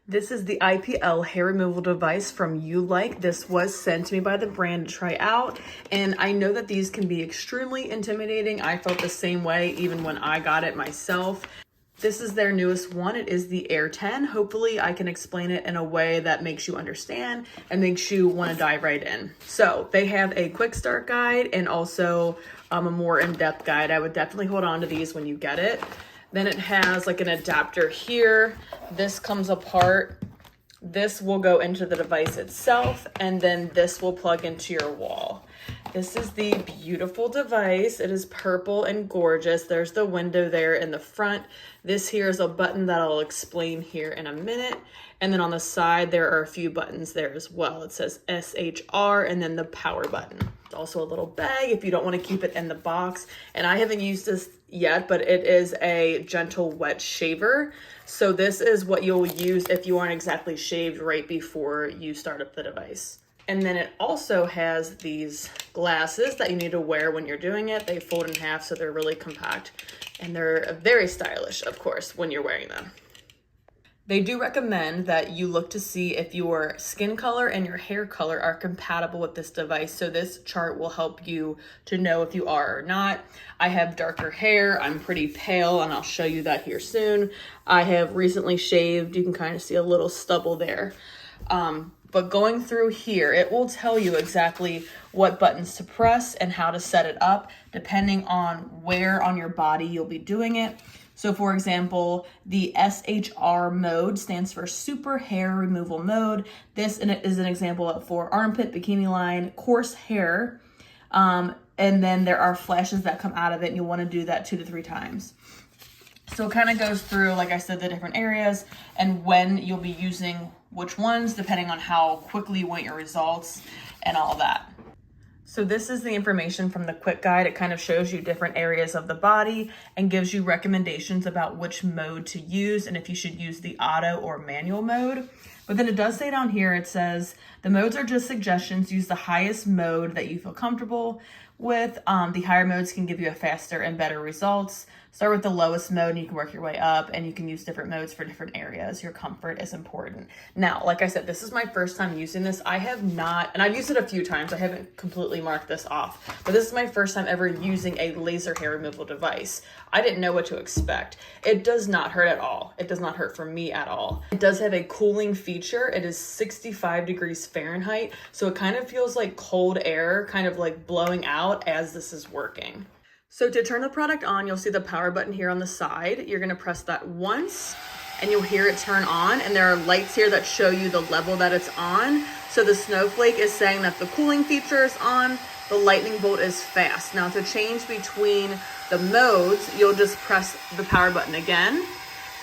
This is the IPL hair removal device from Ulike. This was sent to me by the brand to try out, and I know that these can be extremely intimidating. I felt the same way even when I got it myself. This is their newest one. It is the Air 10. Hopefully I can explain it in a way that makes you understand and makes you want to dive right in. So they have a quick start guide and also a more in-depth guide. I would definitely hold on to these when you get it. Then it has like an adapter here. This comes apart. This will go into the device itself, and then this will plug into your wall. This is the beautiful device. It is purple and gorgeous. There's the window there in the front. This here is a button that I'll explain here in a minute. And then on the side, there are a few buttons there as well. It says SHR and then the power button. It's also a little bag if you don't want to keep it in the box. And I haven't used this yet, but it is a gentle wet shaver. So this is what you'll use if you aren't exactly shaved right before you start up the device. And then it also has these glasses that you need to wear when you're doing it. They fold in half, so they're really compact. And they're very stylish, of course, when you're wearing them. They do recommend that you look to see if your skin color and your hair color are compatible with this device. So this chart will help you to know if you are or not. I have darker hair, I'm pretty pale, and I'll show you that here soon. I have recently shaved. You can kind of see a little stubble there. But going through here, it will tell you exactly what buttons to press and how to set it up, depending on where on your body you'll be doing it. So for example, the SHR mode stands for Super Hair Removal Mode. This is an example for armpit, bikini line, coarse hair. And then there are flashes that come out of it, and you'll want to do that 2 to 3 times. So it kind of goes through, like I said, the different areas and when you'll be using which ones, depending on how quickly you want your results and all that. So this is the information from the quick guide. It kind of shows you different areas of the body and gives you recommendations about which mode to use and if you should use the auto or manual mode. But then it does say down here, it says, the modes are just suggestions. Use the highest mode that you feel comfortable with. The higher modes can give you a faster and better results. Start with the lowest mode and you can work your way up, and you can use different modes for different areas. Your comfort is important. Now, like I said, this is my first time using this. I have not, and I've used it a few times. I haven't completely marked this off, but this is my first time ever using a laser hair removal device. I didn't know what to expect. It does not hurt at all. It does not hurt for me at all. It does have a cooling feature. It is 65 degrees Fahrenheit. So it kind of feels like cold air, kind of like blowing out as this is working. So to turn the product on, you'll see the power button here on the side. You're gonna press that once and you'll hear it turn on, and there are lights here that show you the level that it's on. So the snowflake is saying that the cooling feature is on, the lightning bolt is fast. Now to change between the modes, you'll just press the power button again.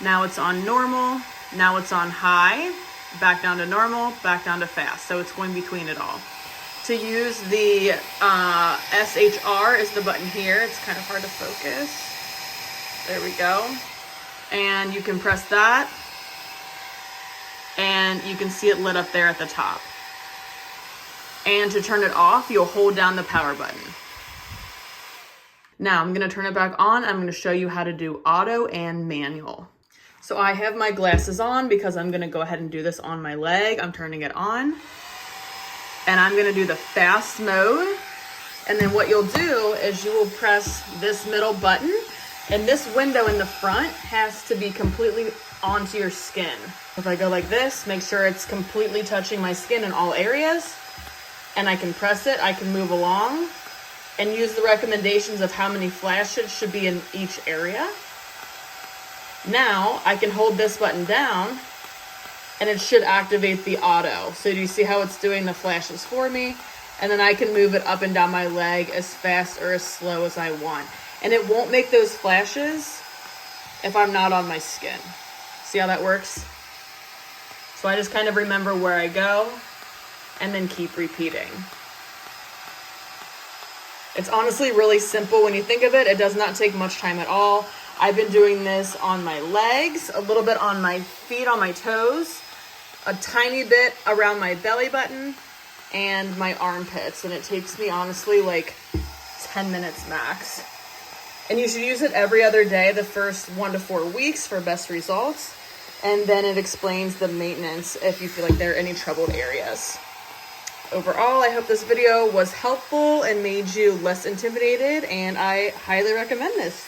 Now it's on normal, now it's on high, back down to normal, back down to fast. So it's going between it all. To use the SHR is the button here. It's kind of hard to focus. There we go. And you can press that, and you can see it lit up there at the top. And to turn it off, you'll hold down the power button. Now I'm gonna turn it back on. I'm gonna show you how to do auto and manual. So I have my glasses on because I'm gonna go ahead and do this on my leg. I'm turning it on. And I'm gonna do the fast mode. And then what you'll do is you will press this middle button, and this window in the front has to be completely onto your skin. If I go like this, make sure it's completely touching my skin in all areas, and I can press it, I can move along, and use the recommendations of how many flashes should be in each area. Now, I can hold this button down, and it should activate the auto. So do you see how it's doing the flashes for me? And then I can move it up and down my leg as fast or as slow as I want. And it won't make those flashes if I'm not on my skin. See how that works? So I just kind of remember where I go and then keep repeating. It's honestly really simple when you think of it. It does not take much time at all. I've been doing this on my legs, a little bit on my feet, on my toes, a tiny bit around my belly button and my armpits. And it takes me honestly like 10 minutes max. And you should use it every other day the first 1 to 4 weeks for best results. And then it explains the maintenance if you feel like there are any troubled areas. Overall, I hope this video was helpful and made you less intimidated, and I highly recommend this.